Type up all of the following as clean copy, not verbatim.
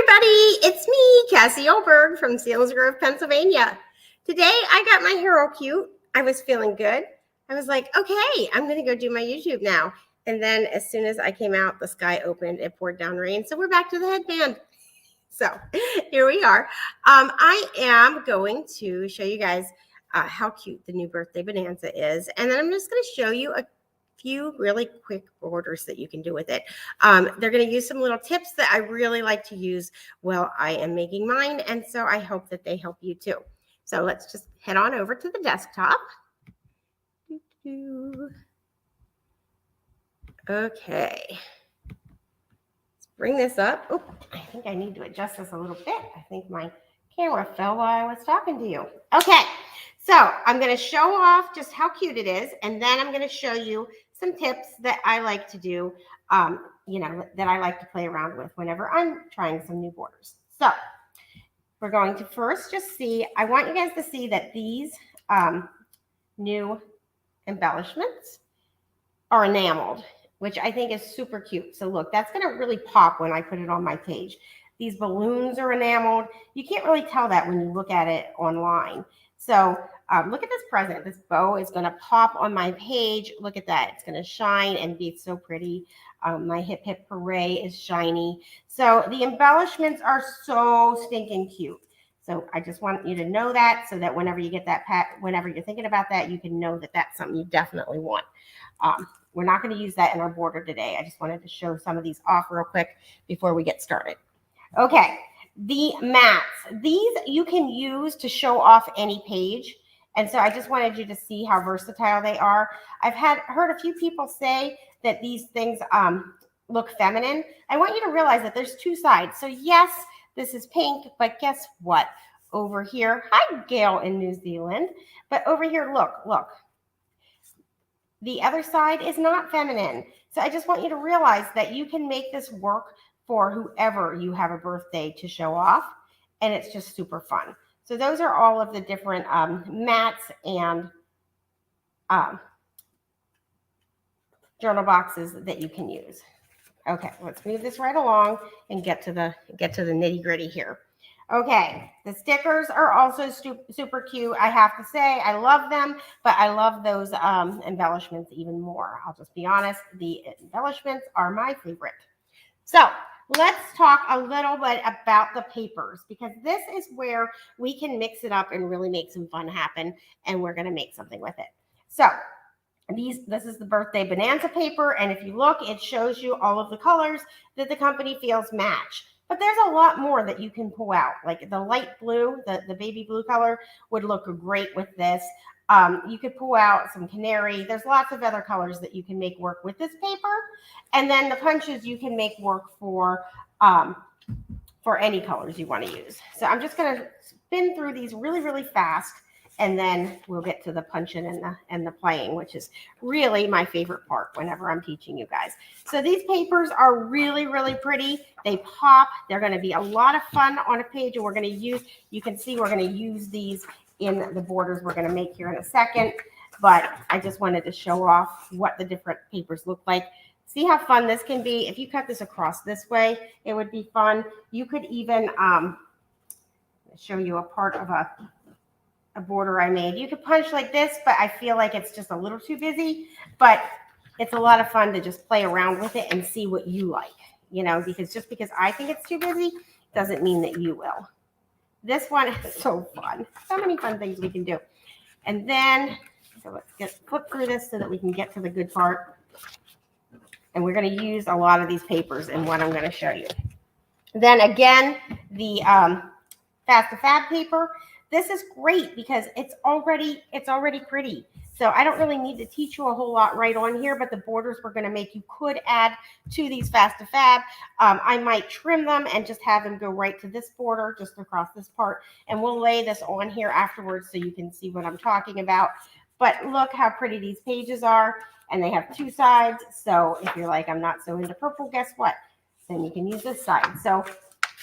everybody, it's me, Cassie Oberg from Selinsgrove, Pennsylvania. Today I got my hair all cute. I was feeling good. I was like, okay, I'm going to go do my YouTube now. And then as soon as I came out, the sky opened, it poured down rain. So we're back to the headband. So here we are. I am going to show you guys how cute the new Birthday Bonanza is. And then I'm just going to show you a few really quick borders that you can do with it. They're going to use some little tips that I really like to use while I am making mine. And so I hope that they help you too. So let's just head on over to the desktop. Okay. Let's bring this up. Oh, I think I need to adjust this a little bit. I think my camera fell while I was talking to you. Okay. So I'm going to show off just how cute it is. And then I'm going to show you some tips that I like to do, that I like to play around with whenever I'm trying some new borders. So we're going to first just see, I want you guys to see that these new embellishments are enameled, which I think is super cute. So look, that's going to really pop when I put it on my page. These balloons are enameled. You can't really tell that when you look at it online. So look at this present. This bow is going to pop on my page. Look at that. It's going to shine and be so pretty. My Hip Hip Hooray is shiny. So the embellishments are so stinking cute. So I just want you to know that so that whenever you get that whenever you're thinking about that, you can know that that's something you definitely want. We're not going to use that in our border today. I just wanted to show some of these off real quick before we get started. Okay. The mats, these you can use to show off any page. And so I just wanted you to see how versatile they are. I've heard a few people say that these things look feminine. I want you to realize that there's two sides. So yes, this is pink, but guess what? Over here, hi Gail in New Zealand, but over here, look. The other side is not feminine. So I just want you to realize that you can make this work for whoever you have a birthday to show off. And it's just super fun. So those are all of the different mats and journal boxes that you can use. Okay, let's move this right along and get to the nitty gritty here. Okay, the stickers are also super cute. I have to say, I love them, but I love those embellishments even more. I'll just be honest, the embellishments are my favorite. So let's talk a little bit about the papers, because this is where we can mix it up and really make some fun happen, and we're going to make something with it. So this is the Birthday Bonanza paper, and if you look, it shows you all of the colors that the company feels match. But there's a lot more that you can pull out. Like the light blue, the baby blue color would look great with this. You could pull out some canary. There's lots of other colors that you can make work with this paper. And then the punches you can make work for any colors you want to use. So I'm just going to spin through these really, really fast. And then we'll get to the punching and the playing, which is really my favorite part whenever I'm teaching you guys. So these papers are really, really pretty. They pop. They're going to be a lot of fun on a page. And we're going to use, you can see we're going to use these in the borders we're going to make here in a second. But I just wanted to show off what the different papers look like. See how fun this can be. If you cut this across this way, it would be fun. You could even show you a part of a border I made. You could punch like this, but I feel like it's just a little too busy, but it's a lot of fun to just play around with it and see what you like, because just because I think it's too busy doesn't mean that you will. This one is so fun. So many fun things we can do. And then, so let's flip through this so that we can get to the good part. And we're going to use a lot of these papers in what I'm going to show you. Then again, the Fast to Fab paper. This is great because it's already pretty. So I don't really need to teach you a whole lot right on here, but the borders we're going to make you could add to these Fast to Fab. I might trim them and just have them go right to this border, just across this part. And we'll lay this on here afterwards so you can see what I'm talking about. But look how pretty these pages are. And they have two sides. So if you're like, I'm not so into purple, guess what? Then you can use this side. So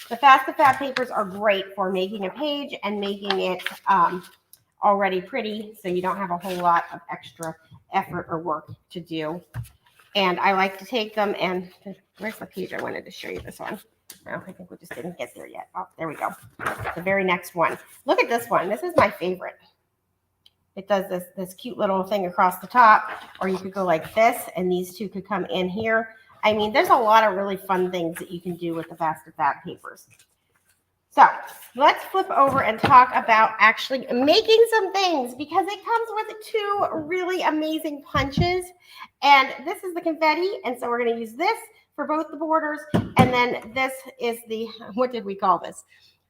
the Fast to Fab papers are great for making a page and making it already pretty, so you don't have a whole lot of extra effort or work to do. And I like to take them and, where's the page I wanted to show you this on? No, I think we just didn't get there yet. Oh, there we go. The very next one. Look at this one. This is my favorite. It does this cute little thing across the top, or you could go like this, and these two could come in here. I mean, there's a lot of really fun things that you can do with the Fast to Fab papers. So let's flip over and talk about actually making some things, because it comes with 2 really amazing punches. And this is the confetti. And so we're going to use this for both the borders. And then this is the, what did we call this?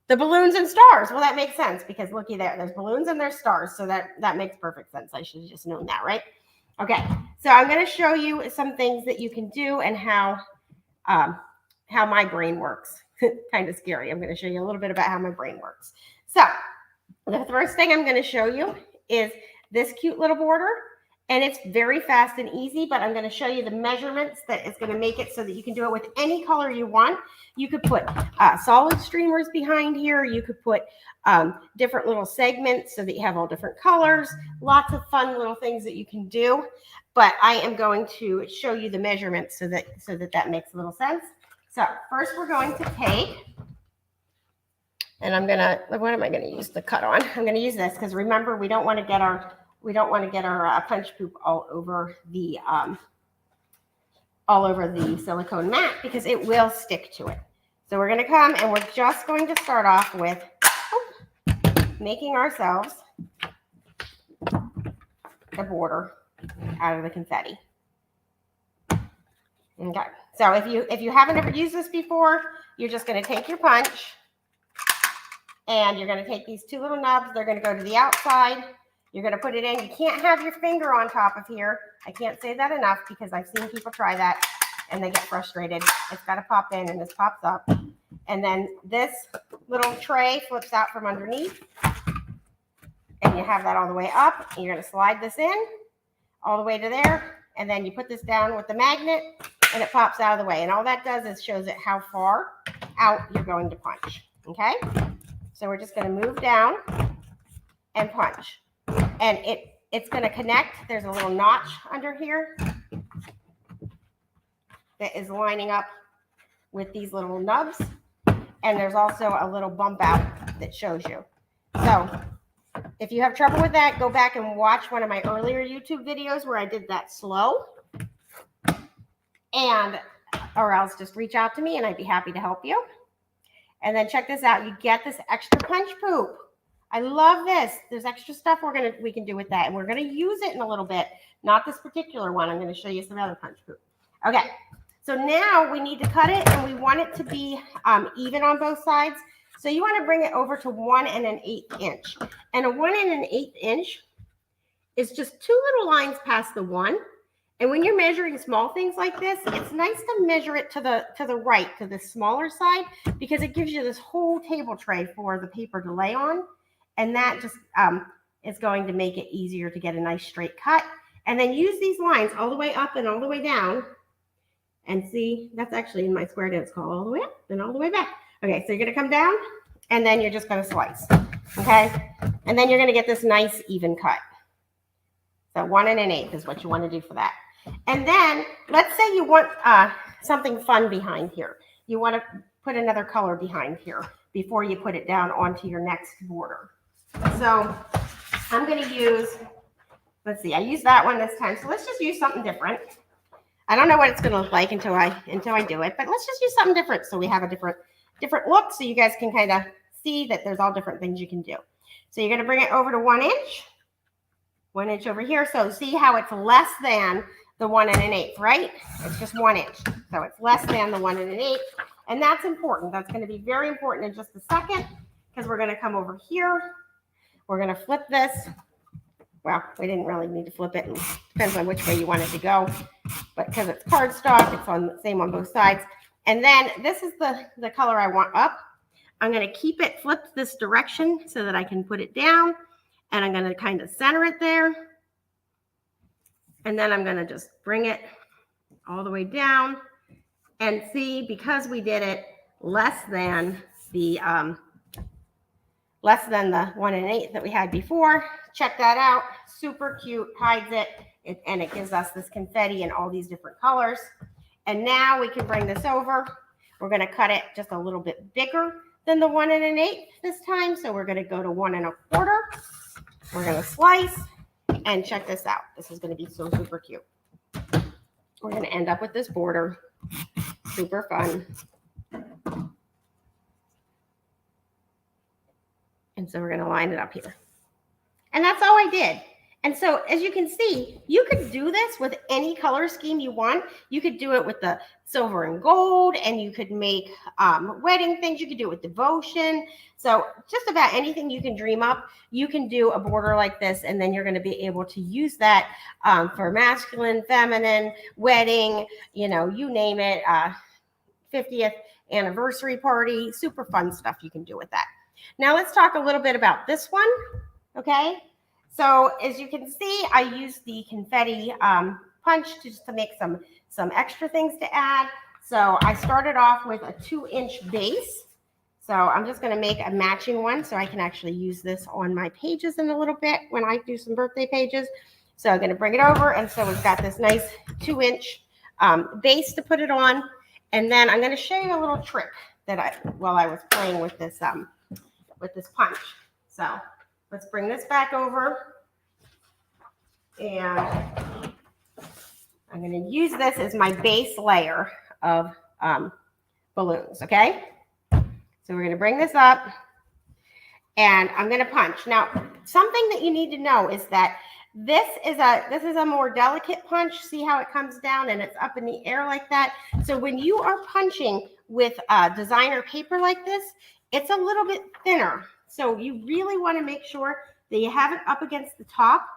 The balloons and stars. Well, that makes sense because looky there, there's balloons and there's stars. So that makes perfect sense. I should have just known that, right? Okay. So I'm going to show you some things that you can do and how my brain works. Kind of scary. I'm going to show you a little bit about how my brain works. So the first thing I'm going to show you is this cute little border, and it's very fast and easy, but I'm going to show you the measurements that is going to make it so that you can do it with any color you want. You could put solid streamers behind here. You could put different little segments so that you have all different colors. Lots of fun little things that you can do, but I am going to show you the measurements so that makes a little sense. So first we're going to take, and I'm gonna, what am I gonna use the cut on? I'm gonna use this because remember, we don't want to get our punch poop all over the silicone mat because it will stick to it. So we're gonna come and we're just going to start off with making ourselves a border out of the confetti. Okay. So if you haven't ever used this before, you're just going to take your punch and you're going to take these 2 little nubs. They're going to go to the outside. You're going to put it in. You can't have your finger on top of here. I can't say that enough because I've seen people try that and they get frustrated. It's got to pop in and this pops up. And then this little tray flips out from underneath and you have that all the way up. And you're going to slide this in all the way to there. And then you put this down with the magnet and it pops out of the way. And all that does is shows it how far out you're going to punch. Okay. So we're just going to move down and punch. And it's going to connect. There's a little notch under here that is lining up with these little nubs. And there's also a little bump out that shows you. So if you have trouble with that, go back and watch one of my earlier YouTube videos where I did that slow. Or else just reach out to me and I'd be happy to help you. And then check this out. You get this extra punch poop. I love this. There's extra stuff we can do with that. And we're going to use it in a little bit. Not this particular one. I'm going to show you some other punch poop. Okay. So now we need to cut it and we want it to be even on both sides. So you want to bring it over to 1 1/8 inch. And a 1 1/8 inch is just 2 little lines past the 1. And when you're measuring small things like this, it's nice to measure it to the right, to the smaller side, because it gives you this whole table tray for the paper to lay on. And that just is going to make it easier to get a nice straight cut. And then use these lines all the way up and all the way down. And see, that's actually in my square dance call, all the way up and all the way back. Okay, so you're going to come down and then you're just going to slice. Okay, and then you're going to get this nice even cut. So 1 1/8 is what you want to do for that. And then let's say you want something fun behind here. You want to put another color behind here before you put it down onto your next border. So I'm going to use, let's see, I used that one this time. So let's just use something different. I don't know what it's going to look like until I do it, but let's just use something different so we have a different look so you guys can kind of see that there's all different things you can do. So you're going to bring it over to 1 inch. 1 inch over here. So see how it's less than the 1 1/8, right? It's just 1 inch. So it's less than the 1 1/8. And that's important. That's going to be very important in just a second because we're going to come over here. We're going to flip this. Well, we didn't really need to flip it. It depends on which way you want it to go. But because it's cardstock, it's on the same on both sides. And then this is the color I want up. I'm going to keep it flipped this direction so that I can put it down. And I'm going to kind of center it there. And then I'm going to just bring it all the way down. And see, because we did it less than the 1 1/8 that we had before, check that out. Super cute, hides it. and it gives us this confetti in all these different colors. And now we can bring this over. We're going to cut it just a little bit bigger than the 1 1/8 this time. So we're going to go to 1 1/4. We're going to slice, and check this out. This is going to be so super cute. We're going to end up with this border. Super fun. And so we're going to line it up here. And that's all I did. And so as you can see, you could do this with any color scheme you want. You could do it with the silver and gold, and you could make wedding things. You could do it with devotion. So just about anything you can dream up, you can do a border like this, and then you're going to be able to use that for masculine, feminine, wedding, you know, you name it, 50th anniversary party, super fun stuff you can do with that. Now let's talk a little bit about this one, okay? So as you can see, I used the confetti punch just to make some extra things to add. So I started off with a 2-inch base. So I'm just gonna make a matching one so I can actually use this on my pages in a little bit when I do some birthday pages. So I'm gonna bring it over, and so we've got this nice 2-inch base to put it on. And then I'm gonna show you a little trick that while I was playing with this punch. So let's bring this back over, and I'm going to use this as my base layer of balloons, okay? So we're going to bring this up, and I'm going to punch. Now, something that you need to know is that this is a more delicate punch. See how it comes down and it's up in the air like that? So when you are punching with designer paper like this, it's a little bit thinner. So you really want to make sure that you have it up against the top,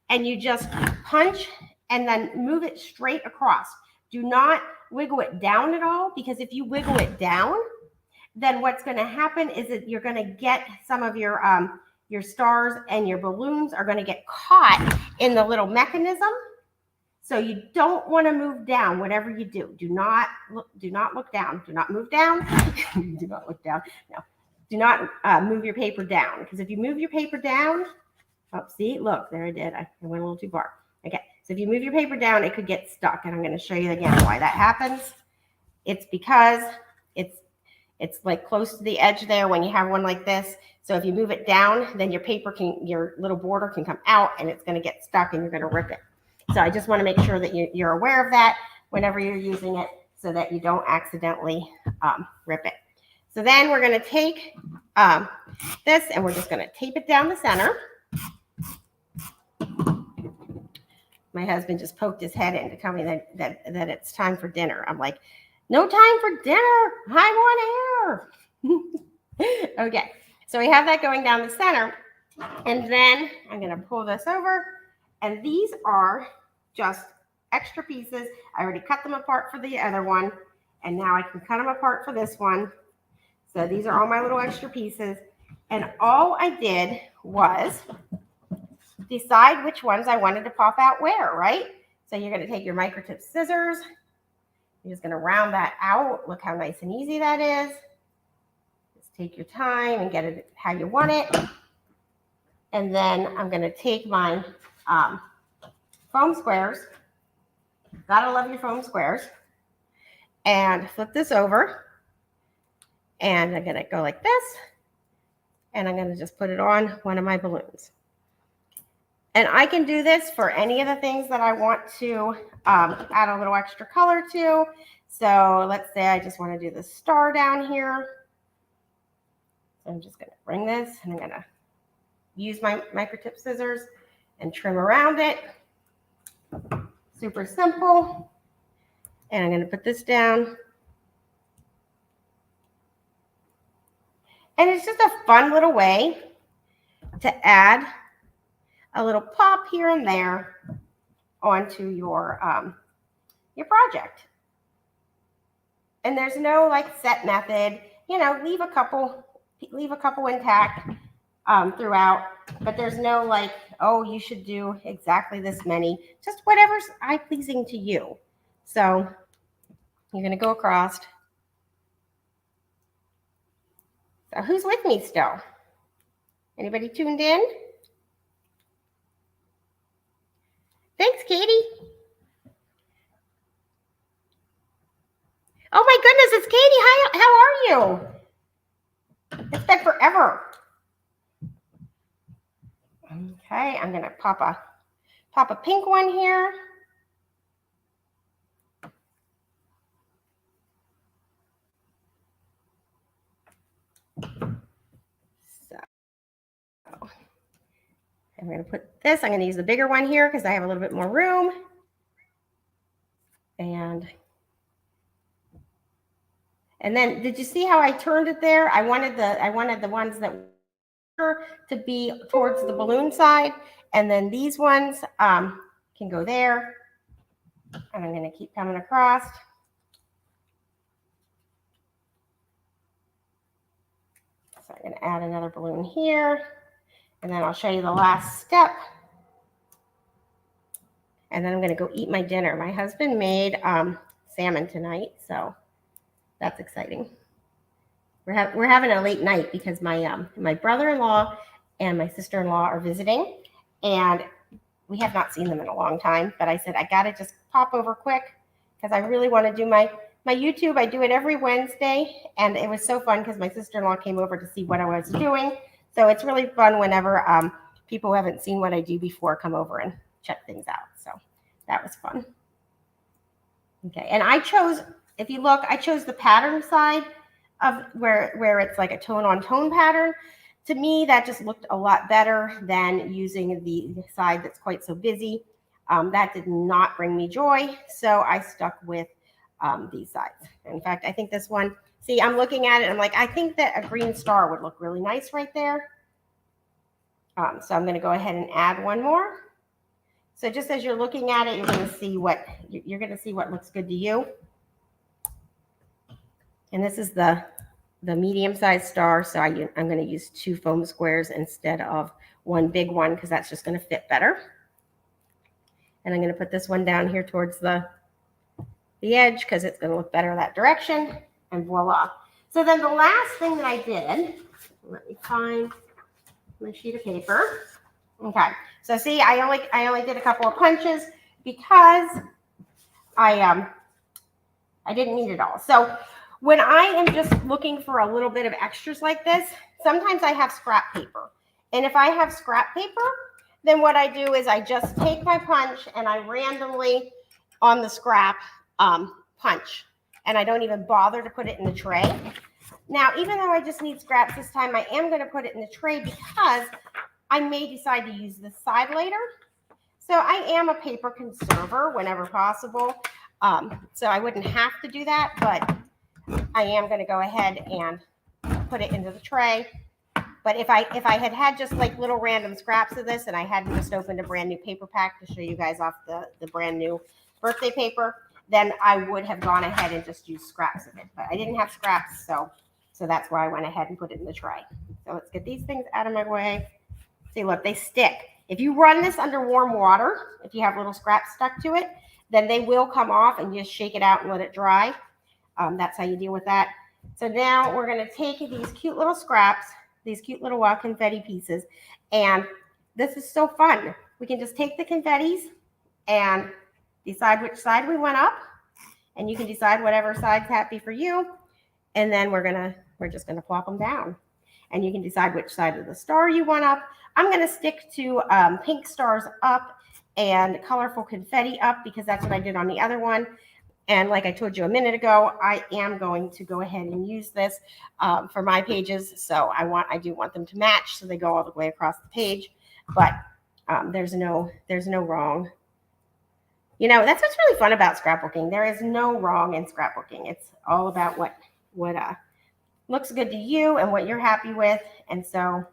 and you just punch and then move it straight across. Do not wiggle it down at all, because if you wiggle it down, then what's going to happen is that you're going to get some of your stars and your balloons are going to get caught in the little mechanism. So you don't want to move down. Whatever you do, do not look down. Do not move down. Do not look down. No. Do not move your paper down, because if you move your paper down, oh, see, look, there I did. I went a little too far. Okay, so if you move your paper down, it could get stuck, and I'm going to show you again why that happens. It's because it's like close to the edge there when you have one like this. So if you move it down, then your little border can come out, and it's going to get stuck, and you're going to rip it. So I just want to make sure that you're aware of that whenever you're using it, so that you don't accidentally rip it. So then we're going to take this, and we're just going to tape it down the center. My husband just poked his head in to tell me that it's time for dinner. I'm like, no time for dinner. I want air. Okay, so we have that going down the center. And then I'm going to pull this over. And these are just extra pieces. I already cut them apart for the other one. And now I can cut them apart for this one. So these are all my little extra pieces. And all I did was decide which ones I wanted to pop out where, right? So you're going to take your microtip scissors. You're just going to round that out. Look how nice and easy that is. Just take your time and get it how you want it. And then I'm going to take my foam squares. Gotta love your foam squares. And flip this over. And I'm going to go like this. And I'm going to just put it on one of my balloons. And I can do this for any of the things that I want to add a little extra color to. So let's say I just want to do the star down here. So I'm just going to bring this, and I'm going to use my microtip scissors and trim around it. Super simple. And I'm going to put this down. And it's just a fun little way to add a little pop here and there onto your project. And there's no like set method, you know, leave a couple intact throughout, but there's no like, oh, you should do exactly this many, just whatever's eye-pleasing to you. So you're gonna go across. So who's with me still? Anybody tuned in? Thanks, Katie. Oh my goodness, it's Katie. Hi, how are you? It's been forever. Okay, I'm gonna pop a pink one here. So I'm gonna put this. I'm gonna use the bigger one here because I have a little bit more room. And then did you see how I turned it there? I wanted the ones that were to be towards the balloon side, and then these ones can go there. And I'm going to keep coming across. So I'm going to add another balloon here, and then I'll show you the last step. And then I'm going to go eat my dinner. My husband made salmon tonight, so that's exciting. We're having a late night because my brother-in-law and my sister-in-law are visiting, and we have not seen them in a long time. But I said I got to just pop over quick because I really want to do my YouTube. I do it every Wednesday, and it was so fun because my sister-in-law came over to see what I was doing. So it's really fun whenever people who haven't seen what I do before come over and check things out. So that was fun. Okay, and I chose, if you look, I chose the pattern side of where it's like a tone on tone pattern. To me, that just looked a lot better than using the side that's quite so busy. That did not bring me joy, so I stuck with these sides. In fact, I think this one, see, I'm looking at it, I'm like, I think that a green star would look really nice right there. So I'm going to go ahead and add one more. So just as you're looking at it, you're going to see what looks good to you. And this is the medium-sized star, so I'm going to use 2 foam squares instead of one big one because that's just going to fit better. And I'm going to put this one down here towards the edge because it's going to look better that direction, and voila. So then the last thing that I did, let me find my sheet of paper. Okay, so see, I only did a couple of punches because I didn't need it all. So when I am just looking for a little bit of extras like this, sometimes I have scrap paper. And if I have scrap paper, then what I do is I just take my punch and I randomly on the scrap punch. And I don't even bother to put it in the tray. Now, even though I just need scraps this time, I am going to put it in the tray because I may decide to use this side later. So I am a paper conserver whenever possible. So I wouldn't have to do that, but I am going to go ahead and put it into the tray. But if I had just like little random scraps of this and I hadn't just opened a brand new paper pack to show you guys off the brand new birthday paper, then I would have gone ahead and just used scraps of it. But I didn't have scraps, so that's why I went ahead and put it in the tray. So let's get these things out of my way. See, look, they stick. If you run this under warm water, if you have little scraps stuck to it, then they will come off, and just shake it out and let it dry. That's how you deal with that. So now we're going to take these cute little scraps, these cute little confetti pieces, and this is so fun. We can just take the confettis and decide which side we want up, and you can decide whatever side's happy for you, and then we're just gonna plop them down, and you can decide which side of the star you want up. I'm going to stick to pink stars up and colorful confetti up because that's what I did on the other one. And like I told you a minute ago, I am going to go ahead and use this for my pages. So I do want them to match so they go all the way across the page. But there's no wrong. You know, that's what's really fun about scrapbooking. There is no wrong in scrapbooking. It's all about what looks good to you and what you're happy with. And so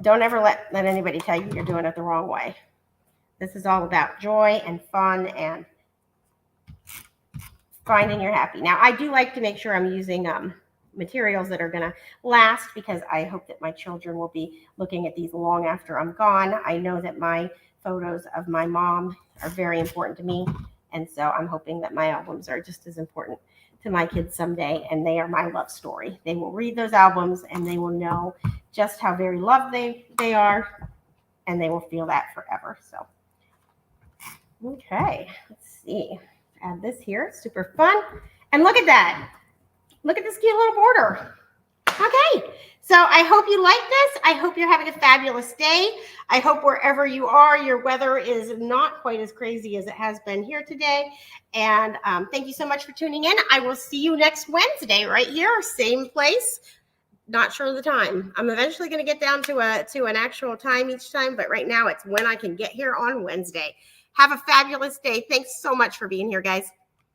don't ever let anybody tell you you're doing it the wrong way. This is all about joy and fun and finding you're happy. Now, I do like to make sure I'm using materials that are going to last because I hope that my children will be looking at these long after I'm gone. I know that my photos of my mom are very important to me, and so I'm hoping that my albums are just as important to my kids someday, and they are my love story. They will read those albums and they will know just how very loved they are, and they will feel that forever. So Okay, let's see. Add this here, super fun. And look at that. Look at this cute little border. Okay, so I hope you like this. I hope you're having a fabulous day. I hope wherever you are, your weather is not quite as crazy as it has been here today. And thank you so much for tuning in. I will see you next Wednesday right here, same place. Not sure of the time. I'm eventually going to get down to an actual time each time, but right now it's when I can get here on Wednesday. Have a fabulous day. Thanks so much for being here, guys.